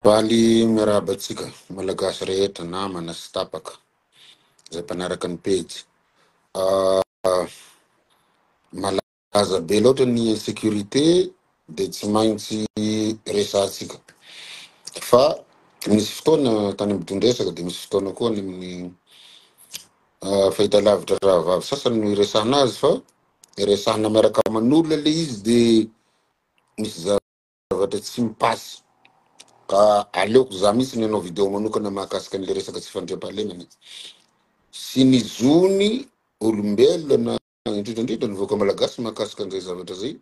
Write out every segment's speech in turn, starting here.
Bali mirabatsika malagasy rehetra namana sy tapaka zay mpanaraka ny pejy. Malaza be loatra ny insécurité de tsy maintsy resatsika. Fa misy fotoana tany ambitondresaka de misy fotoana koa ny amin'ny fahitalavitra rahavavy sasany no iresahana azy fa iresahana miaraka aman'olona le izy de misy zavatra tsy mipasy. Ka aleoko za misy ny anao video manokana mahakasika an'le resaka tsy fandriam-pahalemana sy ny zony olombelona indrindrandrindra ny voaka malagasy mahakasika an'izay zavatra zay,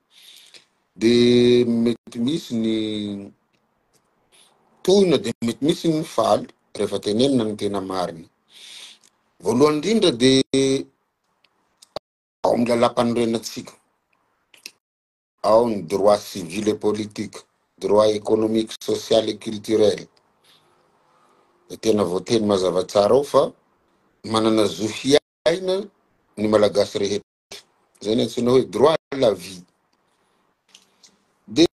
de mety misy ny tohina de mety misy ny faly rehefa tenenina ny tena marina. Voalohany indrindra de ao amin'ny lalam-panorenatsika ao ny droit civil et politique, droit économique, social et culturel. De tena voateny mazava tsara ao fa manana zo hiaina ny malagasy rehetra. Zay ny antsoina hoe droit à la vie. De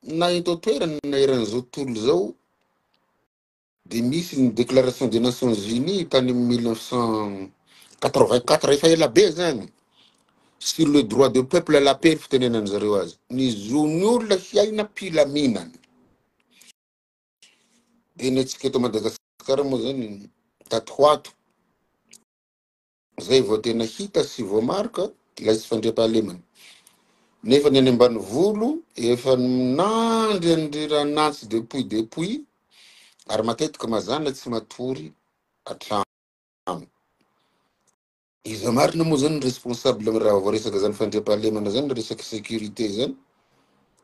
na eto toerana na eran'izao tontolo zao de misy ny déclaration des Nations Unies tany amin'ny 1984 efa ela be zany, sur le droit de peuple à la paix fitenenany zareo azy. Ny zon'ny olona hiaina mpilaminana. De ny antsika eto Madagasikara moa zany tato ho ato zay vao tena hita sy voamarika ilay tsy fandriam-pahalemana. Nefa ny any ambanivolo efa nandry an'ranantsy depuis ary matetika mazana tsy matory atrano. Iza marina moa zany responsable amin'ny raha voaresaka zany fandriam-pahalemana zany resaky sécurité zany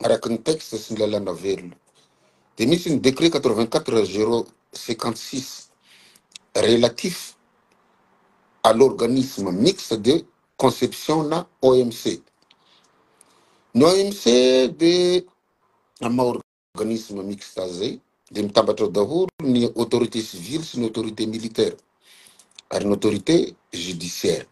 araka ny texte sy ny lalàna velona. De misy ny décret 84/056 relatif à l'organisme mixte de conception na OMC. Ny OMC de ama organisme mixte zay de mitambatra daholo ny autorité civile sy ny autorité militaire ary ny autorité judiciaire.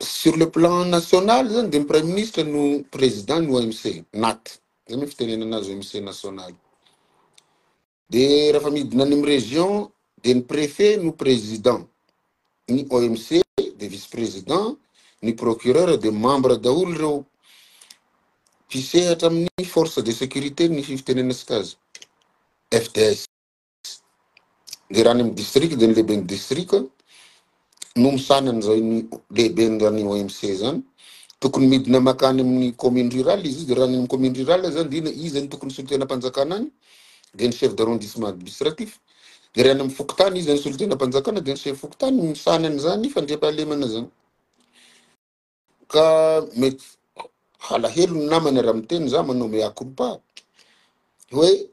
Sur le plan national zany de premier ministre no président ny OMC NAT. Zay ny fitenenana azy OMC national. De raha midina any amin'ny région de ny préfet no président ny OMC, de vice-président, ny procureur, de membre daholo reo mpisehatra amin'ny force de sécurité ny fitenenasika azy FDS. De raha any amin'ny district de ny lehibe ny district no misanany zao ny lehibe ny OMC zany tokony midina makany amin'ny commune rurale izy. De raha ny commune rurale zany dina izy ny tokony solotenam-panjakana any de ny chef d'arrondissement administratif. De raha any amin'ny fokotany izy ny solotenam-panjakana de ny chef fokotany misanany zany fandriam-pahalemana zany. Ka mety halahelo ny namana raha miteny za manao mea culpa hoe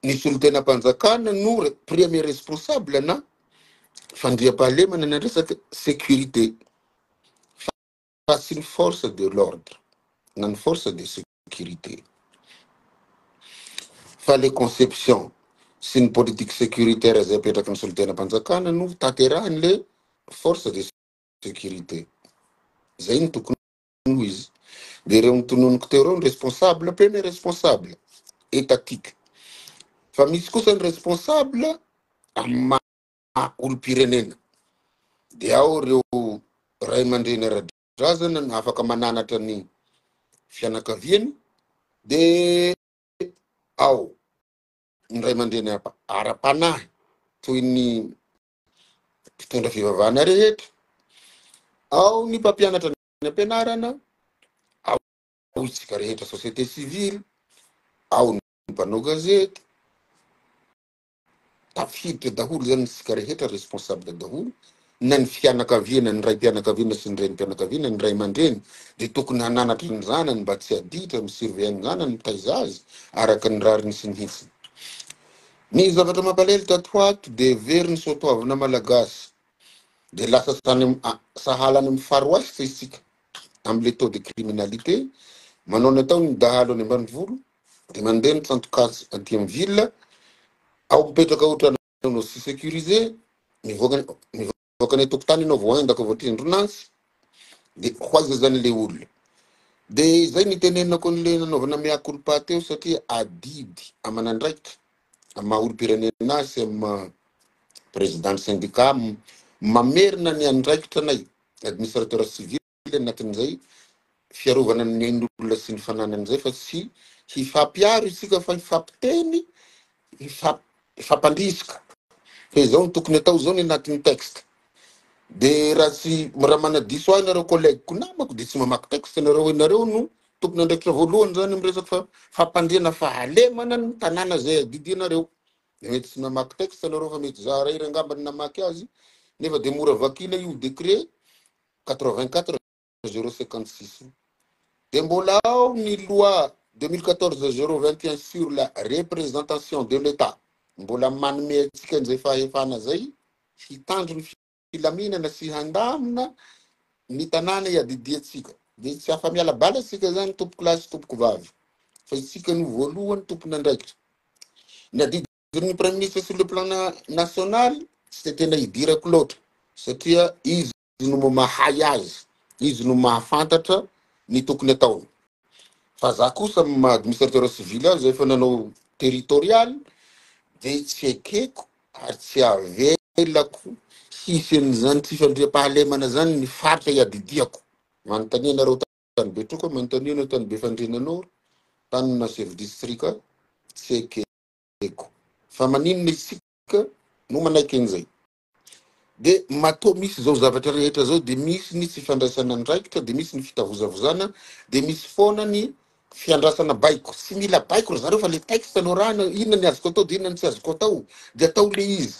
ny solotenam-panjakana no premier responsable na fandriam-pahalemana na resaky sécurité fa sy ny force de l'ordre na ny force de sécurité. Fa les conceptions sy ny politique sécuritaire zay apetraky ny solotenam-panjakana no taterahany le force de sécurité. Zay ny tokony ho izy. De reo nitononiko teo reo ny responsable, premier responsable étatique. Fa misy kosa ny responsable amin'ny olo-pirenena. De ao reo ray aman-dreny ara-drazana no afaka mananatra ny fianakaviany, de ao ny ray aman-dreny ara-panahy toy ny mpitondra fivavahana rehetra, ao ny mpampianatra ny ampianarana, ao isika rehetra société civile, ao ny mpanao gazety. Tafiditra daholo zany isika rehetra responsable daholo, na ny fianakaviana, ny ray mpianakaviana sy ny renim-pianakaviana, ny ray aman-dreny de tokony hananatra ny zanany mba tsy aditra, misurveille ny zanany, mitaiza azy araka ny rariny sy ny hitsiny. Ny zavatra mampalahelo tato ho ato de very ny soatoavana malagasy de lasa sahalany amin'ny Far West isika amin'ny taux de criminalité. Manao ny atao ny dahalo any ambanivolo de mandeha ny tsantokazy aty amin'ny ville, ao mipetraka ohatranao sy sécurisé, mivoaka ny tokotany anao voaendaka voatrindronantsy de hoaiza zany le olona. De zay nitenenako an'le nanaovana mea-culpa teo satria adidy aman'andraikitra amaha-olo-pirenena sy président syndicat mamerina ny andraikitra anay administrateur civil anatin'izay fiarovana ny ain'olona sy ny fananan'izay fa tsy hifampiaro isika fa hifampiteny hifampandrisika hoe zao ny tokony atao zao ny anatin'ny texte. De raha tsy raha manadiso ahy nareo collègue namako de tsy mamaky texte nareo inareo no tokony andraikitra voalohany zany miresaka fampandriana fahalemana ny tanàna zay adidinareo. De mety tsy mamaky texte nareo fa mety za iray angambany namaky azy nefa de mora vakina io décret 84/056 de mbola ao ny loi 2014/021 sur la représentation de l'État mbola manome antsika an'izay fahefana zay hitandro ny filaminana sy handamina ny tanàna iadidiantsika. De tsy afa miala bala asika zany tompoko lahy sy tompoko vavy fa isika no voalohany tompony andraikitra. Ny adidin'ny premier ministre sur le plan national tsy tena hidirako loatra satria izy no mahay azy, izy no mahafantatra ny tokony ataony. Fa za kosa administrateur civil azy efa nanao territorial de tsy ekeko ary tsy avelako hisy an'izany tsy fandriam-pahalemana zany ny faritra iadidiako. Manontania nareo tany Betroka, manontania nareo tany Befandrianan'Oro, tanina chef district tsy ekeko. Fa maninona isika no manaiky an'izay. De matoa misy zao zavatra rehetra zao de misy ny tsy fandraisana andraikitra, de misy ny fitavozavozana, de misy foana ny fiandrasana baiko. Tsy mila baiko zareo fa le texte norana inona ny azoko atao de inona ny tsy azoko atao de atao le izy.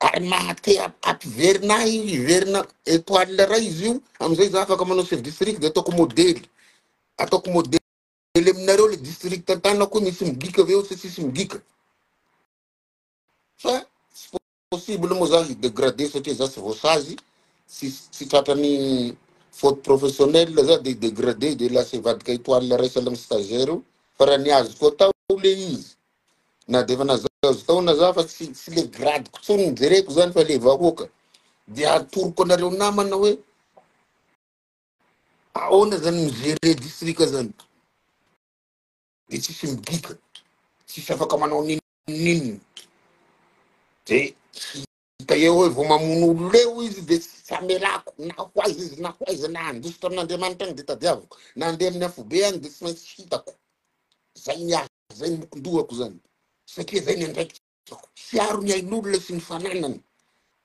Ary mahate ampiverina hiverina étoile ray izy io am'izay za afaka manao chef district de ataoko modely. Ataoko modely aminareo le district antanako misy migika aveo sy tsisy migika. Fa possible moa za hidégradé satria za tsy voasazy tsy tratrany faute professionnelle za de dégradé de lasa hivadika étoile ray sahala amin'ny stagiaire fa raha ny azoko atao le izy na de efa nazazo taona za fa tsy le gradiko tsony nijereko zany fa le vahoaka de atoroko anareo namana hoe ahoana zany migere district zany de tsisy migika tsisy afaka manao ninonino de hita eo hoe vao mamono olo leo izy de tsy amelako na hoaiza izy na hoaiza na andositra amin'Andriamanitra agny de tadiaviko na andeha amin'ny afobe agny de tsy maintsy hitako. Zay ny azy zay ny mokondohako zany satria zay ny andraikitrako fiaro ny ain'olona sy ny fananany.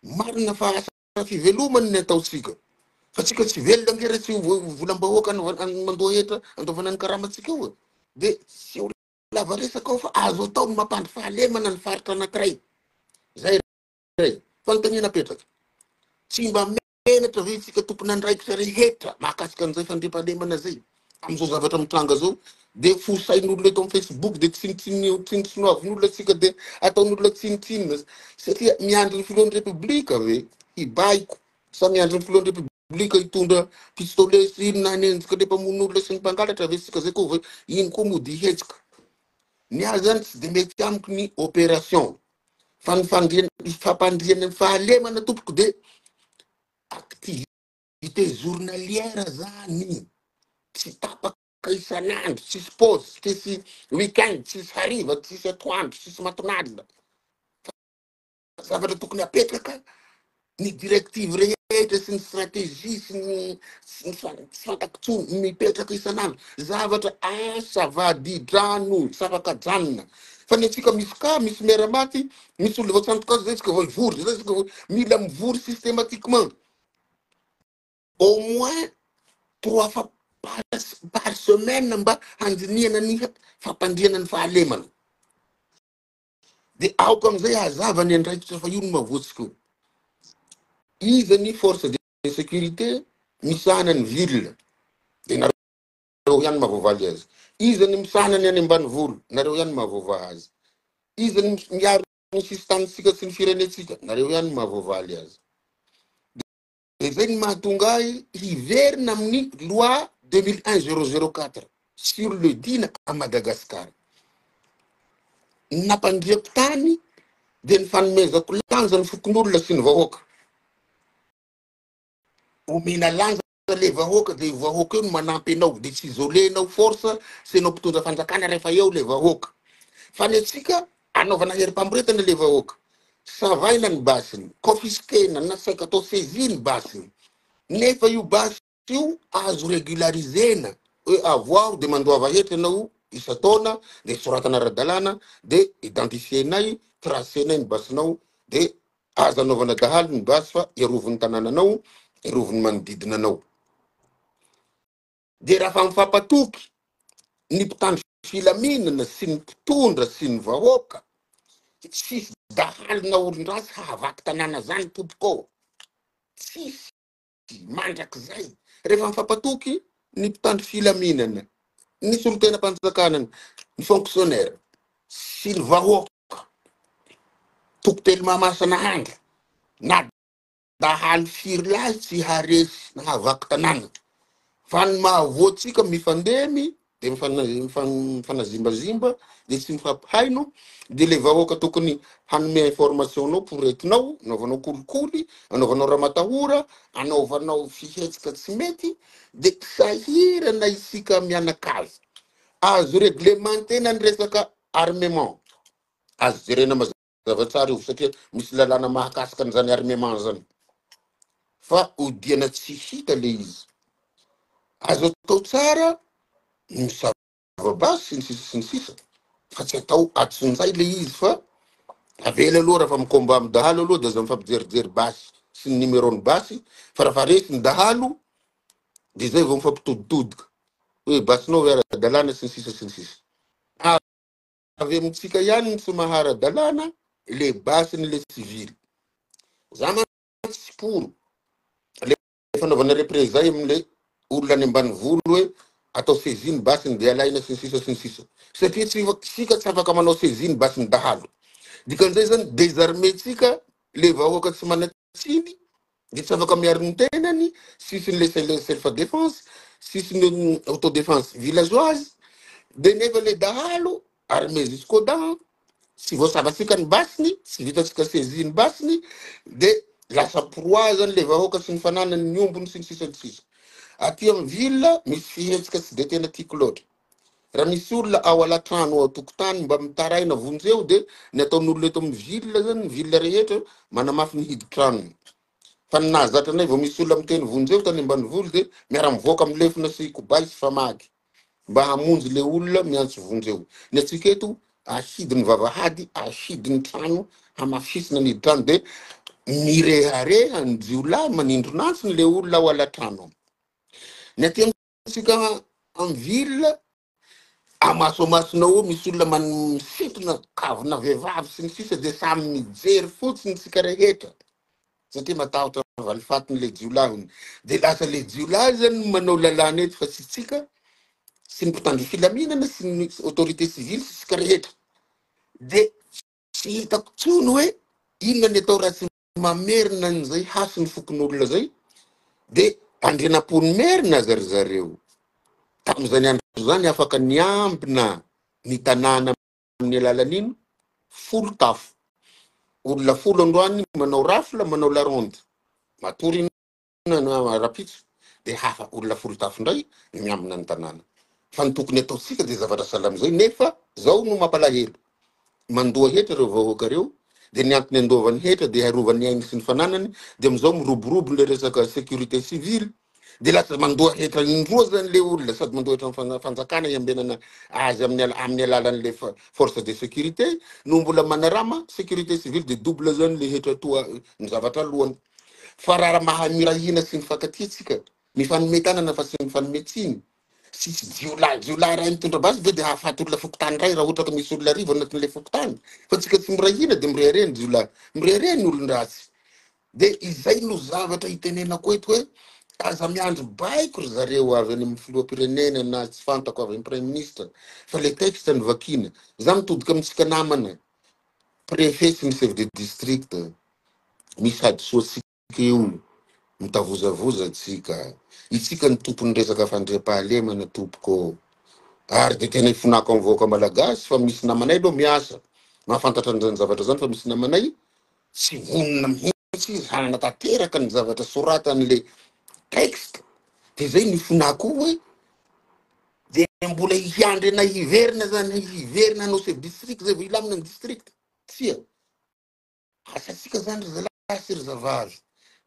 Marina fa asa fivelomany ny ataotsika fa tsika tsy velona ngera tsy volam-bahoaka mandoa hetra andaovana ny karamatsika io de tsy ho lava resaka ao fa azo atao mampandry fahalemana ny faritra anankiray. Zay ray fanontaniana petraka tsy mba menatra hoe tsika tompony andraikitra rehetra mahakasika an'izay fandriam-pahalemana zay am'izao zavatra mitranga zao de fosain'olona eto amin'ny Facebook de tsinitsinoavin'olona tsika de ataon'olona tsinitsinina satria miandry ny filohan'ny repoblika ve hibaiko sa miandry ny filohan'ny repoblika hitondra pistolet sy inona anenjika le mpamon'olona sy ny mpangalatra ve sika zay koa ve iny koa mody hetsika. Ny azy zany tsy de mety amiko ny opération fa ny fampandriana ny fahalemana tompoko de activité journalière zany tsy tapaka isan'andro tsisy pause tsisy weekend tsisy hariva tsisy atoandro tsisy matinalina. Zavatra tokony apetraka ny directive rehetra sy ny stratégie sy ny fantakotsony mipetraka isan'andro zavatra asa vadidrano tsy afaka janona. Fa ny atsika misy mera maty misy olo voatsantoka zay tsika voivory zay tsika mila mivory systématiquement au moins 3 fois par semaine mba handinihana ny fampandriana ny fahalemana. De aoko am'izay hazava ny andraikitra fa io no mahavoatsika io. Iza ny force de sécurité misahana ny ville de nareo ihany mahavoavaly azy. Iza ny misahana ny any ambanivolo nareo ihany mahavoava azy. Iza ny miaro ny sistanitsika sy ny firenetsika nareo ihany mahavoavaly azy. De zay ny mahatonga ahy hiverina amin'ny loi 2001/004 sur le dina à Madagascar. Nampandriako tany de ny fanomezako lanja ny fokon'olona sy ny vahoaka. Omena lanja le vahoaka dia vahoaka io no manampy anao dia tsy izolenao force sy anao mpitondra fanjakana rehefa eo le vahoaka fa ny atsika anaovana herim-pamoretana le vahoaka savaina ny basiny confisquena na saika atao saisine basiny nefa io basy io azo régularisena hoe avoaho dia mandoava hetra ianao isa-taona dia soratana ara-dalàna dia identifienay tracenay ny basinao dia azo anaovana dahalo ny basy fa iaroviny tanànanao iaroviny manodidina anao dia raha fa mifampatoky ny mpitandro filaminana sy ny mpitondra sy ny vahoaka tsisy dahalo na olon-drasy hahavaky tanàna zany tompoko tsisy mandrak'izay rehefa mifampatoky ny mpitandro filaminana ny solon-tenam-panjakana ny fonctionnaire sy ny vahoaka tokotelo mahamasana handla na dahalo firy lahy tsy haresy na hahavaky tanàna fa ny mahavoatsika mifandemy dia mifanazimbazimba dia tsy mifampihaino dia le vahoaka tokony hanome information anao poretinao anaovanao kolikoly anaovanao ramatahora anaovanao fihetsika tsy mety dia sahirana isika mianakavy azo réglementena ny resaka armement azo jerena mazavatsara io satria misy lalàna mahakasika an'izany armement zany fa odiana tsy hita le izy azo atao tsara misava basy sy ny sisa fa tsy atao atson'izay le izy fa avela aloha raha fa mikomba amin'ny dahalo aloha dia aza mifampijerijery basy sy ny numéro-ny basy fa raha fa resy ny dahalo dia zay vao mifampitoditodika hoe basinao hoe ara-dalàna sy ny sisa sy ny sisa avy amintsika ihany ny tsy mahara-dalàna le basy ny le civily za tsy poro le fanaovana représailles amin'le olona any ambanivolo hoe atao saisine basiny dia alaina sy ny sisa sy ny sisa satria tsika tsy afaka manao saisine basiny dahalo dikan'izay zany désarmé-tsika le vahoaka tsy manatsiny dia tsy afaka miaro ny tenany sisiny le self défense sisiny autodéfense villageoise dia nefa le dahalo armé jusqu'aux dents tsy voasavatsika ny basiny tsy vitatsika saisine basiny dia lasa proie zany le vahoaka sy ny fananany ny ombony sy ny sisa ny sisa aty amin'ny ville misy fihetsika tsy dia tena tiako loatra raha misy olona ao alatrano ao tokotany mba mitaraina vonjeo dia ny ataon'olona eto amin'ny ville zany ny ville rehetra manamafy ny hidi-tranony fa ny nahazatra anay vao misy olona miteny vonjeo tany ambanivolo dia miara-mivoaka amin'ny lefina sy kobay sy famaky mba hamonjy le olona miantso vonjeo ny atsika eto ahidy ny vavahady ahidy ny trano hamafisina ny hidi-trano dia mirehareha ny jiolahy manindro nantsiny le olona ao alatrano ny aty amintsika amin'ny ville amasomasonao eo misy olona misintona kavina vehivavy sy ny sisa dia samy mijery fotsiny tsika rehetra satria matahotra valifatiny le jiolahiny dia lasa le jiolahy zany manao lalàna eto fa tsy tsika sy ny mpitandro filaminana sy ny autorité civile sy tsika rehetra dia tsy hitako tsony hoe inona ny atao raha tsy mamerina n'izay hasy ny fokon'olona zay dia andrenam-pony merina zary zareo tamin'izany andro zany afaka niambina ny tanàna amin'ny alalan'ino folo tafo olona folo androany manao rafla manao laronde matory rapitso dia hafa olona folo tafo indray miambina ny tanàna fa ny tokony ataotsika dia zavatra salam'izay nefa zao no mampalahelo mandoa hetra reo vahoaka reo dia ny antony andovany hetra dia harovany ainy sy ny fananany dia am'izao miroborobo le resaka sécurité civile dia lasa mandoa hetra indroa zany le olona sady mandoa hetra fanjakana iambenana azy amin'ny alalan'le force de sécurité no mbola manarama sécurité civile dia double zany le hetra toa ny zavatra lohany fa raha mahamirahina sy ny fakatitsika mifanometanana fa sy mifanometsiny sisy jiolahy ray mitondra basy ve dia hahafaty olona fokotany ray raha ohatra ka misy olona rivo anatin'le fokotany fa tsika tsy mirahina dia mirehireny jiolahy mirehireny olon-dratsy dia izay no zavatra hitenenako eto hoe aza miandro baiko ry zareo avy any amin'ny filoham-pirenena na tsy fantako avy amin'ny premier ministre fa le texte ny vakina za mitodika amintsika namana préfet sy ny chef de district misy hadisoatsika eo mitavozavoza tsika itsika ny tompony resaka fandriam-pahalemana tompoko ary dia tena ifonako amin'ny vahoaka malagasy fa misy namanay aloha miasa mahafantatra an'izany zavatra zany fa misy namanay tsy vonona mihitsy izy hanana tanteraka ny zavatra soratan'le texte dia zay ny fonako hoe dia mbola hiandry na hiverina zany hiverina hanao chef district zay vao ilamina ny district tsia asatsika zany ry zalahy sy ry zavavy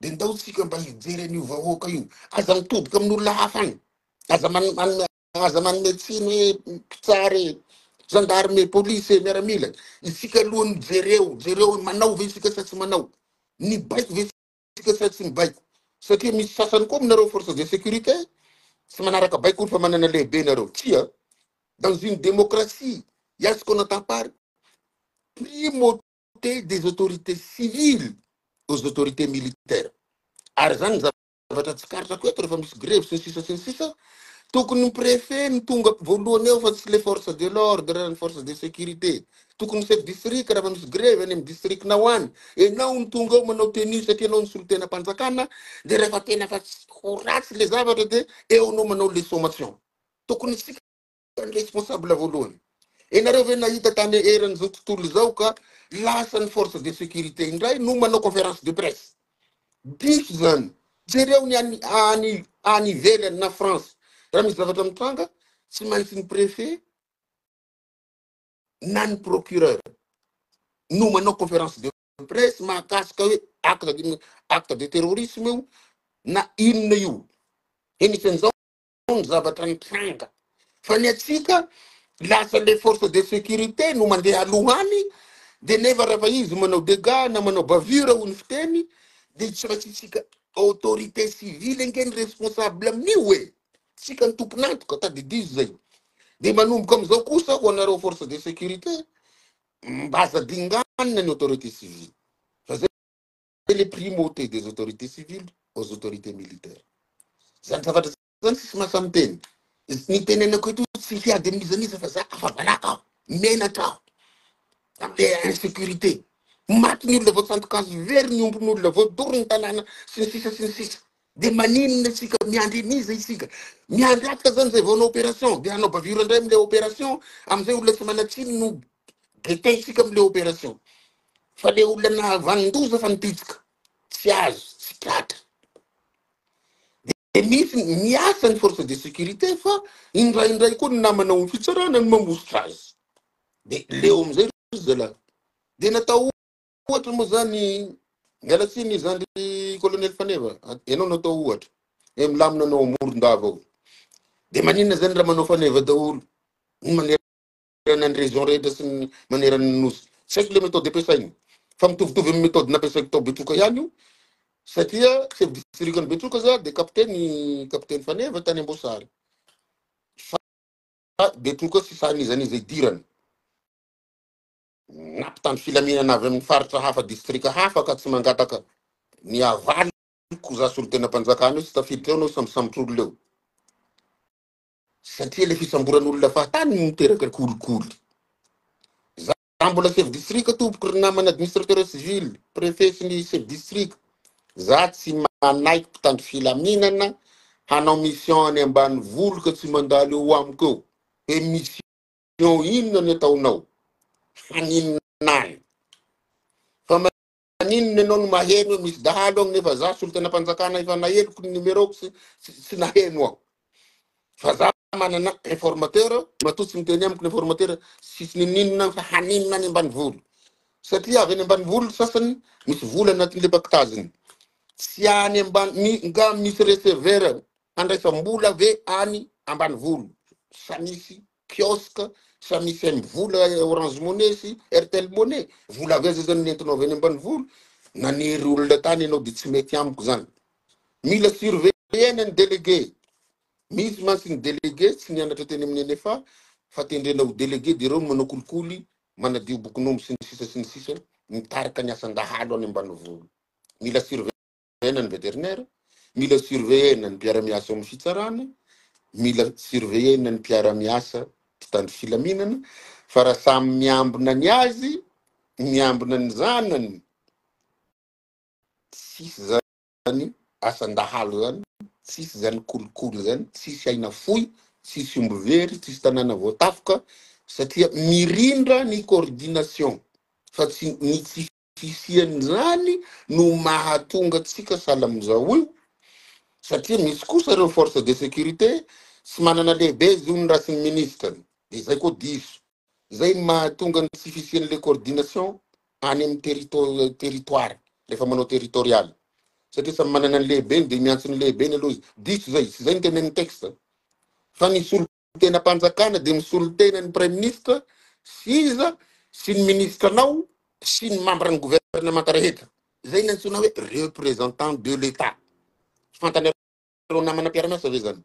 dia ndao tsika mba hijery an'io vahoaka io aza mitodika amin'olona hafa any aza manome tsiny hoe mpitsary gendarme police miaramila isika aloha jereo manao ve isika sa tsy manao ny baiko ve isika sa tsy mibaiko satria misy sasany koa aminareo force de sécurité tsy manaraka baiko fa manana lehibe nareo tia dans une démocratie il y a ce qu'on entend par primauté des autorités civiles aux autorités militaires ary zany zavatra tsy karitako eto rehefa misy grève sy ny sisa tokony ny préfet ny tonga voalohany eo fa tsy le force de l'ordre ny force de sécurité tokony chef district raha misy grève any amin'ny district nao any enao ny tonga eo manao tenue satria anao ny solotena mpanjakana dia rehefa tena fa ho ratsy le zavatra dia eo anao manao les sommations tokony sika ny responsable voalohany enareo ve nahita tany eran'izao tontolo zao ka lasa ny force de sécurité indray no manao conférence de presse diso zany jereo ny any ivelany na France raha misy zavatra mitranga tsy maintsy ny préfet na ny procureur no manao conférence de presse mahakasika hoe acte de terrorisme io na inona io enisan'izao ny zavatra nitranga fa ny atsika lasa le force de sécurité no mandeha alohany dia nefa raha fa izy manao dégâts na manao bavure ho ny fiteny dia tsy maintsy tsika autorité civile engeny responsable amin'io hoe tsika ny tomponantoka tadidizo zay dia manomboka am'izao kosa ho anareo force de sécurité mba aza dinganina ny autorité civile fa zay le primauté des autorités civiles aux autorités militaires zany zavatra zany sisy mahasamy teny ny tenenako eto tsy hiady amin'izaniza fa za afavalaka aho menatra aho am'le insécurité maty ny olona vao tsantokazo very ny ombon'olona vao doro ny tanàna sy ny sisa dia maninona sika miandry eniza isika miandry atka zany zay vao anao opération dia hanao bavure indray am'le opération am'izay olona tsy manatsiny no gete isika am'le opération fa le olona navandoza fa nipitsika tsy azo tsy tratra dia misy miasa ny force de sécurité fa indraindray koa ny namanao ny fitsarana ny mamositra azy dia leo am'izay zalahy dia natao ohatra moa zany mialatsiny zany colonel Faneva ianao natao ohatra milamina anao amoron-dava ao dia maninona zany raha manao Faneva daholo manerana ny région rehetra sy ny manerana ny nosy tsy haiko le méthode ampiasainy fa mitovitovy amin'ny méthode nampiasaiko tao Betroka ihany io satria chef district ny Betroka za dia capitaine Faneva tany Ambosary fa Betroka sy sanizaniza idirany nampitany filaminana avy amin'ny faritra hafa district hafa ka tsy mangataka ny avaliko za solotena mpanjakana io sy tafiditra eo anao sambosambotr'olona eo satria le fisamboran'olona fahatany miteraka kolikoly za mbola chef district tompoko ry namana administrateur civil préfet sy ny chef district za tsy manaiko mpitandro filaminana hanao mission any ambany volo ka tsy mandalo eo amiko eo hoe mission inona ny ataonao haninany fa maninona anao no maheno hoe misy dahalo agny nefa za solotena mpanjakana efa naheloko ny numéro sy naheno aho fa za manana informateur matotsy miteny amiko ny informateur sisy nininona fa haninona any ambany volo satria avy any ambany volo sasany misy vola anatin'le bakitaziny tsy any ambany nga misy receveur andraisam-bola ve any ambany volo sa misy kiosque sa misy amin'ny vola Orange Money sy Airtel Money vola avy azy zany nentinao avy any ambany volo nanery olona tany ianao dia tsy mety amiko zany mila surveiller ny délégué misy mantsy ny délégué tsy nianatra teny amin'ny NFA fa tendrena ho délégué dia reo manao kolikoly manadio bokon'omby sy ny sisa mitarika ny asan-dahalo any ambany volo mila surveiller ny vétérinaire mila surveiller ny mpiara-miasa amin'ny fitsarana mila surveiller ny mpiara-miasa mpitandro filaminana fa raha samy miambina ny azy miambina ny zanany tsisy zany asan-dahalo zany tsisy zany kolikoly zany tsisy aina foy tsisy omby very tsisy tanàna voatafoka satria mirindra ny coordination fa tsy ny tsy fisiany zany no mahatonga tsika sahala am'izao io satria misy kosa reo force de sécurité sy manana lehibe zony raha ny ministre de zay koa diso zay mahatonga ny tsy fisian'le coordination any amin'ny territoire rehefa manao territorial satria samy manana ny lehibe de miantsony lehibe ny aloha diso zay sy zay ny tenen'ny texte fa ny solo tena mpanjakana de misolo tena ny prime ministre sy iza sy ny ministre nao sy ny membre ny gouvernement rehetra zay ny antsona hoe représentant de l'état fantanareo namana mpiara-miasa ve zany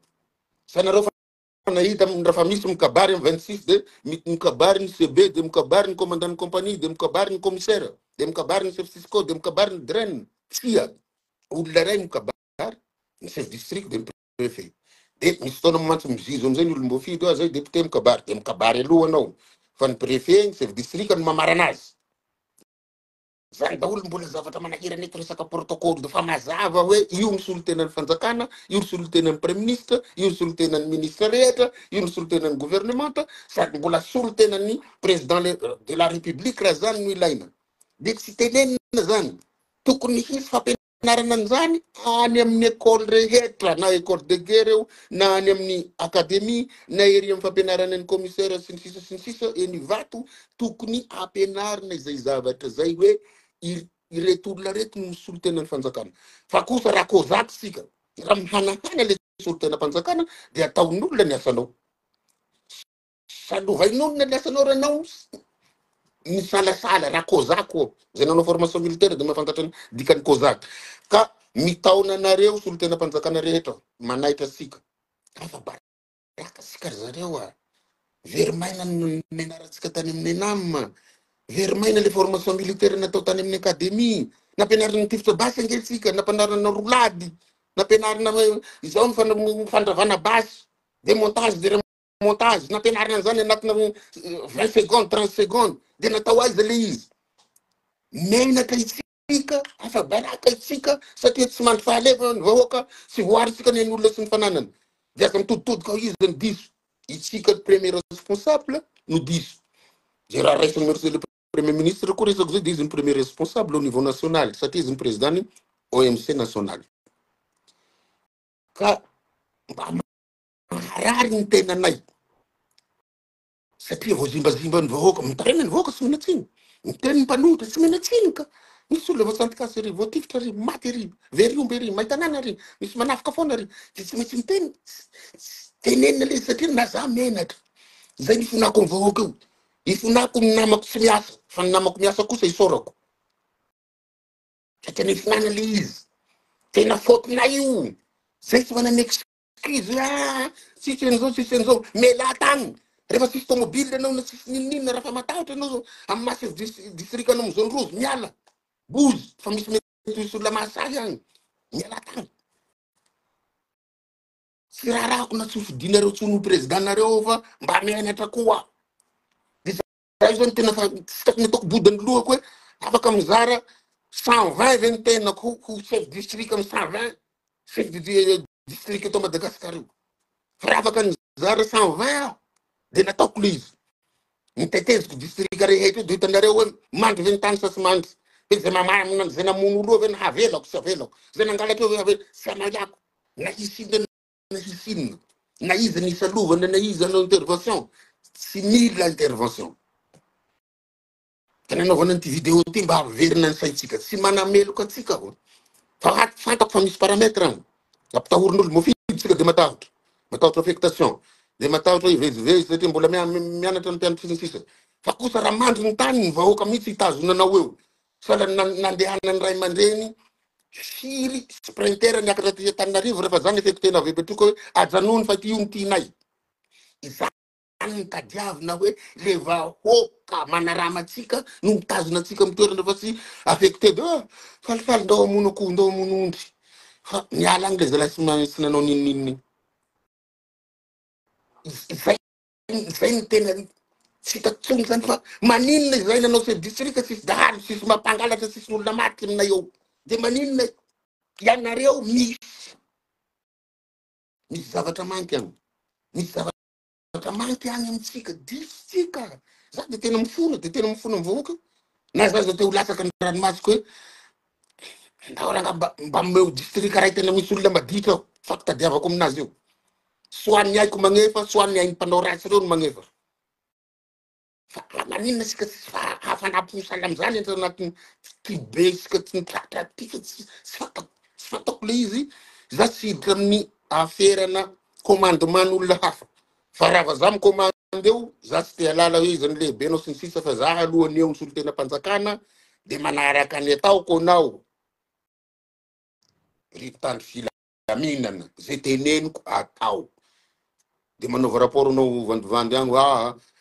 sanareo fa nahita raha fa misy mikabary am 26 de mikabary ny CB de mikabary ny commandant ny compagnie de mikabary ny commissaire de mikabary ny chef cisco de mikabary ny draine sia olona ray mikabary ny chef district de préfet de misy fotoana mantsy mizizo amizay ny olom-bofidy zay député mikabary aloha anao fa ny préfet ny chef district ny mamarana azy zany daholo mbola zavatra manahirana eto resaka protocole de fa mazava hoe io misolo tenan'ny fanjakana io misolo tenan'ny premier ministre io misolo tenan'ny ministre rehetra io misolo tenan'ny gouvernement sady mbola solo tenan'ny président de la république raha zany no ilaina de tsy tenenina zany tokony hisy fampianarana an'izany any amin'ny école rehetra na école de guerre eo na any amin'ny académie na ery amin'ny fampianarana ny commissaire sy ny sisa eny vato tokony ampianarina izay zavatra zay hoe ireto olona reto no misolo tenan'ny fanjakana fa kosa raha kozaka sika raha mihanahana le solo tena mpanjakana de ataon'olona ny asanao salovain'olona ny asanao ranao ny salasala raha kozako zay nanao formation militaire de mahafantatra ny dikany kozaka ka mitaona anareo solo tena mpanjakana rehetra manahitra sika afa baraka sika zareo verimaina ny menaratsika tany amin'ny enam verimaina le formation militaire natao tany amin'ny académie nampianarina ny tifitra basy angesika nampianarina roulade nampianarina izao ny fandravana basy démontage de remontage nampianarina zany anatina 20 secondes 30 secondes de natao aiza le izy menaka itsika afa baraka itsika satria tsy mandry fahaleva ny vahoaka sy voaritsika ny olona sy ny fananany de asa mitoditodika izy ny diso itsika premier responsable no diso je raha raisiny merci le premier ministre koa resako zay de izy ny premier responsable au niveau national satria izy ny président ny OMC national ka mba maharary ny tenanay satria voazimbazimba ny vahoaka mitarena ny vahoaka sy minatsiny miteny ny mpanohitra tsy minatsiny ka misy olona voasantikasy ry voatifitra ry maty ry veriomby ry maitanana ry misy manafika foana ry de tsy maintsy miteny tenenina le satria naza menatra zay ny fonako ny vahoaka io ifonako ny namako tsy miasa fa ny namako miasa kosa isorako satria ny finanana le izy tena faute-nay io zay tsy manana excuse sisy an'izao mela tagny rehefa sisy tomobile anao na sisy ninina raha fa matahotra anao amin'ny maha district anao am'zone rose miala bozy fa misy misy olona mahasahy agny miala tagny tsy raha rahako na tsy hofidinareo tsony présidentareo fa mba mianatra koa de zay zany tena fa tsy nataoko bodiny lohako hoe afaka mizara 120 zay ny tenako ho chef district amin'ny 120 chef district eto Madagascar io fa raha afaka nizara 120 de nataoko le izy niteteziko district rehetra de hitanareo hoe mandry ve ny tany sa tsy mandry hoe zay namono olo ave nahavelako sy avelako zay nangalatra eo ave sy amayako na hisinona na hisinona na izy ny salovana na izy anao intervention tsy mila intervention nanaovana an'ity vidéo ty mba haverina ny saitsika tsy manameloka atsika fa fantako fa misy paramètre agny ampitahorin'olo mofiditsika de matahotra affectation de matahotra ivezivezy satria mbola mianatra ny mpianatra sy sisa fa kosa raha mandry ny tany ny vahoaka mihitsy hitazonanao eo sala nandehana ny ray aman-dreny firy sprinter niakatra ty Antananarivo rehefa zany effectena avepetroka hoe ajanony fa ty io ny tinay izany ny tadiavina hoe le vahoaka manaramatsika no mitazona atsika mitoerana fa tsy affecté de falifaly ndao amono akoho ndao amono ondry fa miala agny le zalahy tsy nanao ninininy zay ny tena tsy tatsony zany fa maninona zay nanao se district sisy dahalo sisy mampangalatra sisy olona maty aminay eo de maninona ianareo misy zavatra manky agny misy zavatra manky agny amitsika disitsika za de tena mifona mivahoaka na za te ho lasaka ny ranomasiko hoe ndao raha mba meo district ray tena misy olona maditra ao Fakta diavako aminazy io. Soit ny aiko magnefa, soit ny ainy mpanao ratsy reo no magnefa. Fa maninona sika tsy hafanapo-sala am'zany entra anatin'ny tibe sika tsy nitratra ty fa tsy fatako le izy za tsy hiditra amin'ny aferana commandement-n'olona hafa. Fa raha va za micommande eo, za tsy te halala hoe izy ny lehibe nao sy ny sisa fa za alohany eo ny solotena mpanjakana de manaraka ny ataoko anao. Ritandro filaminana, zay teneniko atao. De manaova rapport anao vandivandy agny,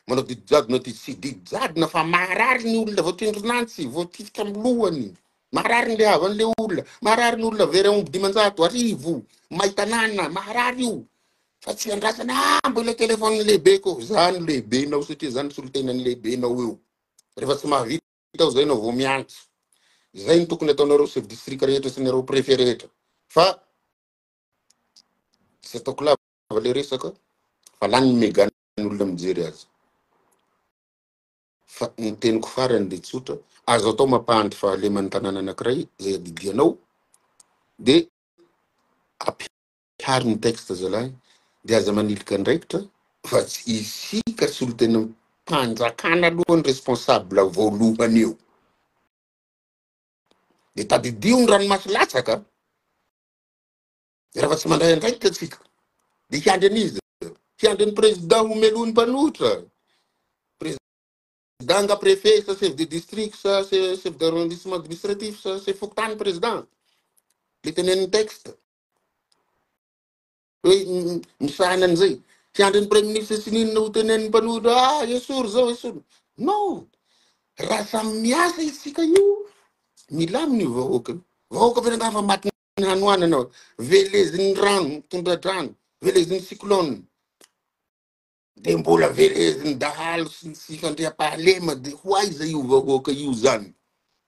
manao didijadona ty tsy didijadona fa maharary ny olona voatendronantsy, voatifitra amin'ny lohany. Maharary le havan'le olona, maharary ny olona very aomby 500 arivo, maitanana, maharary io. Fa tsy andrasana, mbola telefony lehibe ko, zany lehibe nao satria zany solotenany lehibe nao eo. Rehefa tsy mahavita tao zay nao vao miantso. Zay ny tokony ataonareo chef district rehetra sy nareo préfet rehetra. Fa tsy ataoko lava le resaka, fa lany megany olona mijery azy. Fa ny teniko farany de tsotra, azo atao mampandry fahaleman'ny tanàna anankiray zay adidianao, de ampihary ny texte zalahy, de aza manilika andraikitra, fa tsy isika solotena mpanjakana aloha ny responsable voalohany eo. De tadidio ny ranomasy latsaka, raha tsy mandray andraikitra atsika, de hiandry an'izy, hiandry ny président homelony mpanotra, président nga préfet sa chef de district sa chef d'arrondissement administratif sa chef fokontany président, le tenen'ny texte. Hoe misahana an'izay, hiandry ny premier ministre sy ninona ho tenen'ny mpanotra, esory zao, esory. No, raha samy miasa isika io, milaminy vahoaka. Vahoaka fa nangafa maty ny hanoana anao, velezin'ny rano, tondra-drano, velezin'ny cyclone. De mbola velezin'ny dahalo sy fandriam-pahalema, de ho aiza io vahoaka io zany.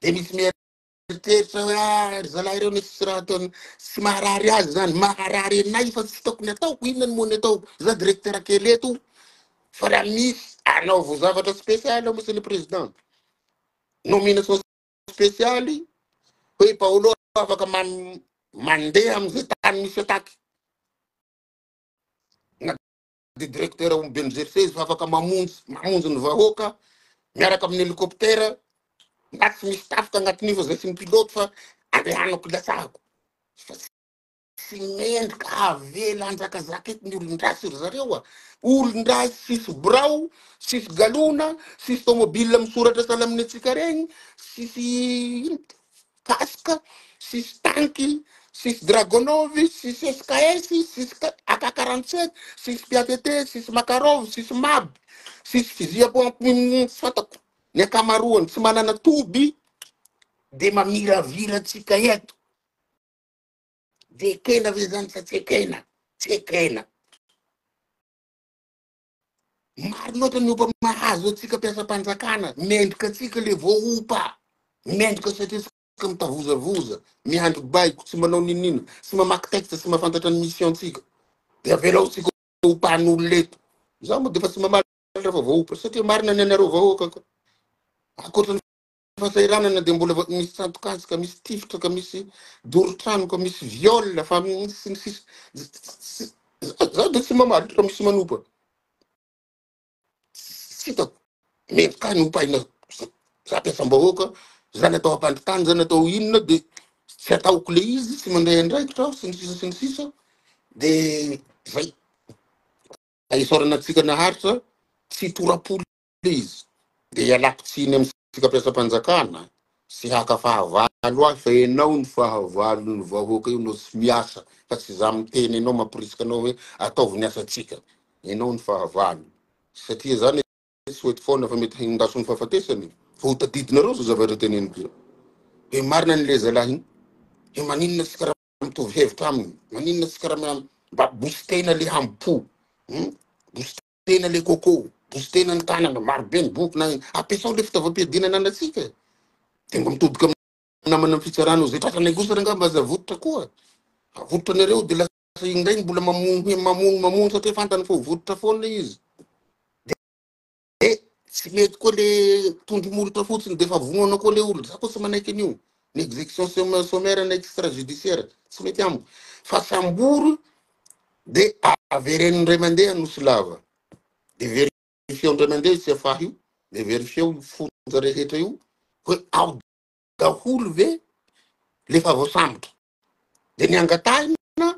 De misy mieritseritra hoe zalahy reo misy raha ataony tsy maharary azy zany, maharary anay fa tsy tokony ataoko, inona ny moa ny ataoko, za directeur kely eto, fa raha misy anaovo zavatra spécial monsieur le président. Nomination spéciale, hoe Paolo afaka mandeha am'izay tany misy ataky. De directeur omby NGC fa afaka mamonjy ny vahoaka, miaraka amin'ny hélicoptère, na tsy misy tafika agnatin'io fa zay sy ny pilote fa andehanako latsahako. Fa tsy mendrika avela anjakazaka eto ny olon-drasy ry zareo olon-drasy sisy birao, sisy galona, sisy tomobile misoratra sahala amin'ny atsika regny, sisy kaska, sisy tanky, sisy Dragonov, sisy SKS, sisy AK-47, sisy PATT, sisy Makarov, sisy MAB, sisy fizia fatako. Ny akamaroany tsy manana toby, de mamiravira tsika eto. De kena ve zany sa tsy kena? Tsy kena. Maro loatra ny opa mahazo atsika mpiasa-panjakana, mendrika atsika le voaopa, mendrika satria tsika mitavozavoza, mihandro baiko, tsy manao ninina, tsy mamaky texte, tsy mahafantatra ny mission-tsika. De avelao tsika opan'olo leto. Zaho moa defa tsy mamaly rehefa voaopa, satria marina ny anareo vahoaka ka. Akoatrany fahasahiranana de mbola misy santokazy ka misy tifitra ka misy doro-trano ka misy viole fa misy zaho de tsy mamaly fa misy manopa. Sitako mendrika ny opaina za mpiasam-bahoaka, zany atao ampandritany, zany atao inona de tsy ataoko le izy, tsy mandray andraikitra aho, sy ny sisa, de zay. Isaorana atsika naharitra, tsy torapolo le izy. De ialako tsiny amintsika mpiasam-panjakana, sy haka fahavalo ahy fa enao ny fahavalo ny vahoaka io no tsy miasa, fa tsy za miteny enao mampirisika anao hoe ataovy ny asatsika. Enao ny fahavalo. Satria zany tsy hoety foana fa mety hindaso ny fahafatesany. Fa ho tadidinareo zao zavatra teneniko. Hoe marina ny le zalahy igny, hoe maninona tsy karaha mitovy hevitra aminy, maninona tsy karaha mba bostena le hampo, bostena le coco, bostena ny tanana, marobe ny boky na ampiasao le fitaovam-piadinana anatsika. De mba mitodika namana fitsarana zay tratranay gosana nga mba zavototra koa. Avototra anareo de lasa indray mbola mamono satria fantany fa vototra foana izy. Tsy mety koa le tondro molotra fotsiny de fa vonoana koa le olo. Za koa tsy manaiky an'io. Ny exécution sommaire na extrajudiciaire tsy mety amiko. Fasambory dia averen'ny ray mandeha nosy lava dia verifieo ny ray mandeha tsy afaha io dia verifieo fonja rehetra io hoe ao daholo ve lefa voasambotra dia ny angatahina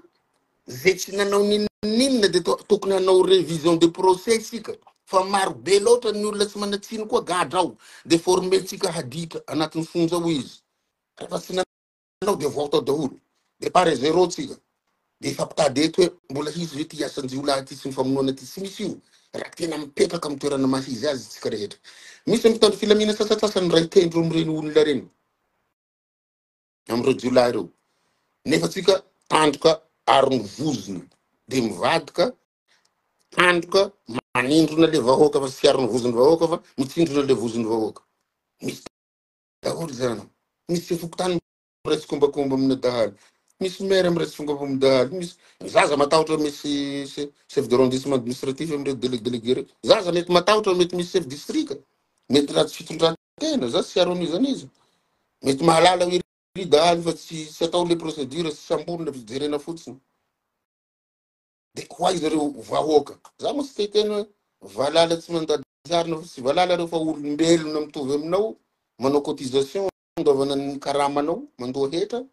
zay tsy nanao ninninna dia tokony hanao révision de procès sika fa maro be loatra ny olona tsy manatsiny koa gadra ao dia formentsika haditra anatin'ny fonja ho izy rehefa tsy nanao dia voatao daholo dia pare zéro tsika dia fampitady eto hoe mbola izy hoe ty asan-jiolahy ty sy ny famonoana ty tsy misy io raha tena mipetraka amin'ny toerana mahizy azy tsika rehetra misy mitandro filamina sasasasany ray tendro amin'ireny olona reny amin'ireo jiolahy ireo nefa tsika tandroka arony vozona dia mivadika tandroka manindrona le vahoaka fa tsy arony vozony vahoaka fa mitsindrona le vozony vahoaka misy daholo zany misy fokotany miresy kombakomba amina dahalo misy maire miresy fomba amin'ny dahalo misy zaza matahotra misy chef d'arrondissement administratif amin'ireo délégué reo zaza mety matahotra mety misy chef district mety ratsy fitondran-tena za tsy aronizana izy mety mahalala iri dahalo fa tsy atao le procédure tsy samborona fijerena fotsiny dia hoay zareo vahoaka za moa tsy tetena valala tsy mandady zarina fa tsy valala reo fa olombelona mitovy aminao manao cotisation ndaovana ny karamanao mandoa hetra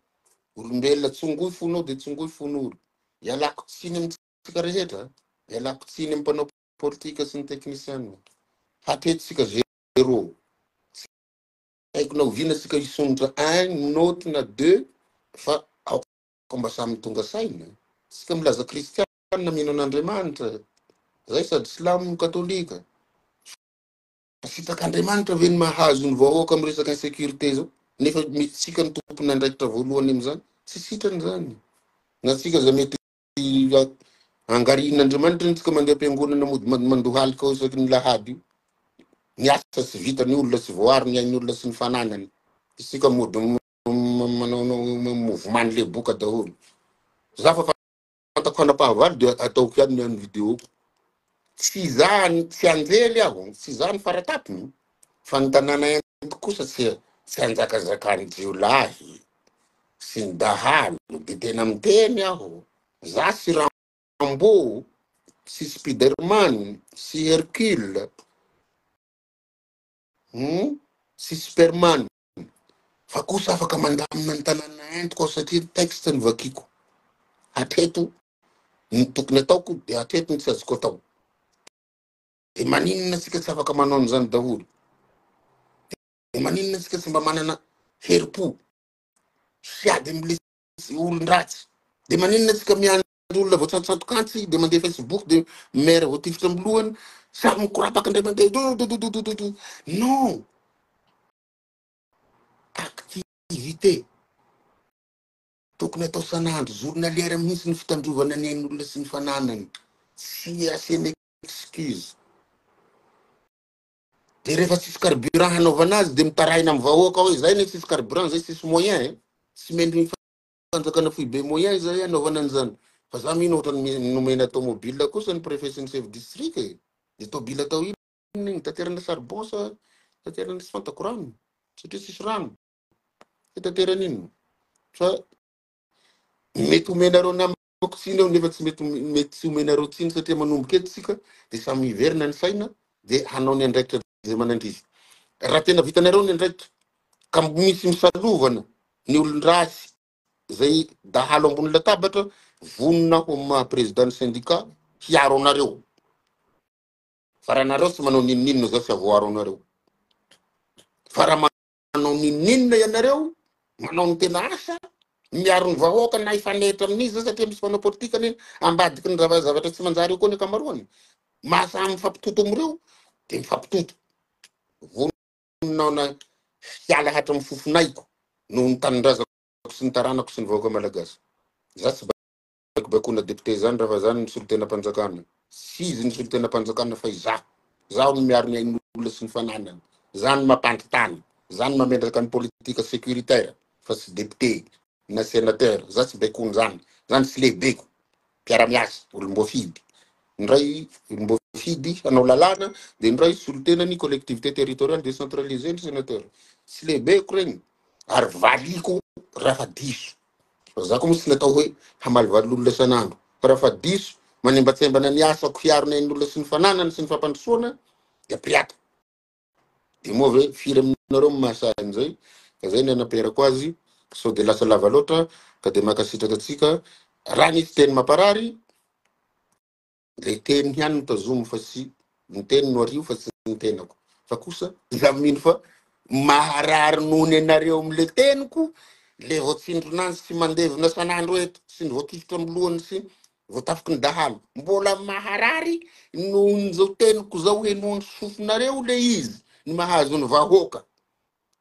olombelona tsongoy fonao dia tsongoy fon'olo ialako tsiny amintsika rehetra ialako tsiny amin'ny mpanao politika sy ny teknisianina hatretisika zéro haiko na ovinasika hisondra un note na deux fa aoko mba samy tonga saina sika milaza kristianina mino an'Andriamanitra zay sady silamo katolika sitak'Andriamanitra ve ny mahazo ny vahoaka amin'ny resaka insécurité zao nefa mitsika ny tompony andraikitra voalohany amin'izany tsy sitrany zany na tsika za mety angarin'Andriamanitra ntsika mandeha am-piangonana mody mandohalika isaky ny lahady io ny asa tsy vita ny olona tsy voary ny ain'ny olona sy ny fananany isika mody manao mouvement le boka daholo za fa fantako fanapahavalo dia ataoko ihany ny vidéo tsy zany tsy anjely aho tsy zany faratapony fa ny tanàna ento kosa tsy anjakazakany jiolahy sy ny dahalo dia tena miteny aho za sy Rambo sy Spiderman sy Hercule sy Superman fa kosa afaka mandamina ny tanàna ento koa satria texte ny vakiko hatreto ny tokony ataoko dia hatreto ny tsy azoko atao dia maninona tsika tsy afaka manao an'izany daholo dia maninona tsika tsy mba manana herim-po siady am'le olon-dratsy dia maninona tsika miandry olona voatsantsantokantsy dia mandeha Facebook dia maire voatifitra amin'ny lohany samy mikorapaka indray mandeha non activité tokony atao sanandro journalière mihitsy ny fitandrovana ny ain'olona sy ny fananany tsy asiana excuse dia rehefa tsisy carburant hanaovana azy dia mitaraina amin'ny vahoaka hoe zay ne tsisy carburant zay tsisy moyen tsy mendry fanjakana foy be moyen zay hanaovana an'izany fa za mino ohatra nomena tomobile kosa ny préfet sy ny chef district dia tobile atao iny taterana charbon sa taterana tsy fantako rano satria tsisy rano taterana iny fa mety omenareo namako tsiny eo nefa tsy mety tsy omenareo tsiny satria manomboka eto tsika dia samy hiverina ny saina dia hanao ny andraikitra zay manandrisy raha tena vitanareo ny andraikitra ka misy misalovana ny olon-drasy zay dahalo ambony latabatra vonona ho maha président syndicat hiaro anareo fa raha nareo tsy manao ninninna zao tsy avoaro anareo fa raha manao ninninna ianareo manao ny tena asa miaro ny vahoaka na hifanehitra amin'izy satria misy manao politika neny ambadiky ny zavatra tsy manjary eo koa ny akamaroany mahasamy mifampitoto am'ireo dia mifampitoto vononao na hiala hatra amin'ny fofonaiko noho ny tanindrazako sy ny taranako sy ny vahoaka malagasy za tsy baikona député zany raha fa zany ny solo-tena-panjakana sy izy ny solo-tena-panjakana fa zaho ny miaro ny ain'olona sy ny fananany zany mampandritany zany mametraka ny politika sécuritaire fa tsy député na sénateur za tsy baikony zany tsy lehibeko mpiara-miasa olom-boafidy ndray olom-boafidy hanao lalàna dia ndray solo-tenany collectivité territoriale décentralisée ny sénateur tsy lehibeko regny ary valiko raha diso za koa moa tsy natao hoe hamalyvaly olona isan'andro fa raha fa diso manimbatsembana ny asako hiarona ain'olona sy ny fananany sy ny fampandrosoana de apriata de moa ve firy aminareo mahasahy an'izay ka zay ny anaperako azy sao de lasa lava loatra ka de makasitraka atsika raha nisy teny mamparary le teny ihany no tazomo fa tsy ny teny no ario fa tsy ny tenako fa kosa za mino fa maharary nohony anareo am'le teniko le voatsindronanzy sy mandevina san'andro eto sy ny voatifitra amy lohany sy voatafiky ny dahalo mbola maharary nohony zao teniko zao hoe nohony sofinareo le izy ny mahazo ny vahoaka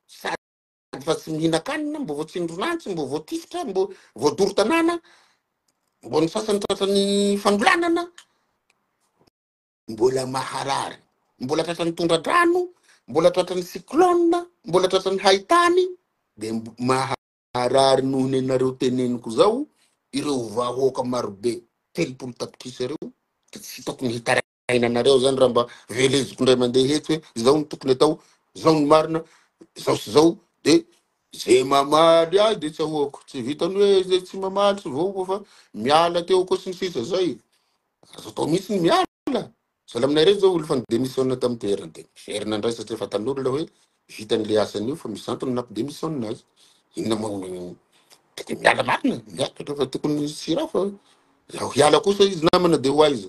sady fa tsy mihinakanina mbo voatsindronantsy mbo voatifitra mbo voadoro tanàna mbo ny sasany tratrany fandolanana mbola maharary mbola tratrany tondradrano mbola tratrany cyclone mbola tratrany haitany de maharary nohony anareo teneniko zao ireo vahoaka marobe 30 tapitrisa reo tsy tokony hitaraina anareo zany raha mba veleziko ndray mandeha eto hoe zao ny tokony atao zao ny marina zao sy zao de ze mamaly ahy de tsy ahoako tsy vitany hoe ze tsy mamaly tsy voako fa miala teo koa sy ny sisa zay azo atao mihitsy ny miala sahala aminay reny zao olo fa nidémissionne tamy toerany de miverina ndray satria fatan'olona hoe vitan'le asany io fa misy antony nampidémissionne azy inona moa tokony miala marina miala fa tokony tsy raha fa zaho hiala kosa izy namana de ho aiza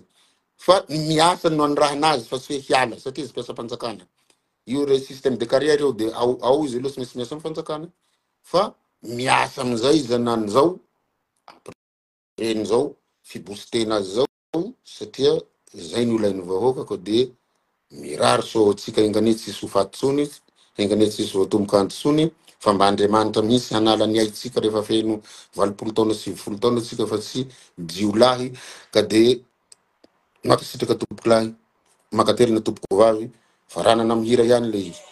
fa miasa no any raha anazy fa tsy hoe hiala satria izy mpiasam-panjakana io re système de carrière io de ao izy aloha tsy maintsy miasa amy fanjakana fa miasa amizay izy anany zao reny zao fiboostena azy zao satria zay ny olainy vahoaka ko de mirary so tsika ingane tsisy ho faty tsony ingane tsisy voatomboka anto tsony fa mba Andriamanitra mihitsy hanala ny aitsika rehefa feno 20 taona sy 20 taona tsika fa tsy jiolahy ka de makasitraka tompoko lahy makatelina tompoko vavy fa ranana mihira ihany le izy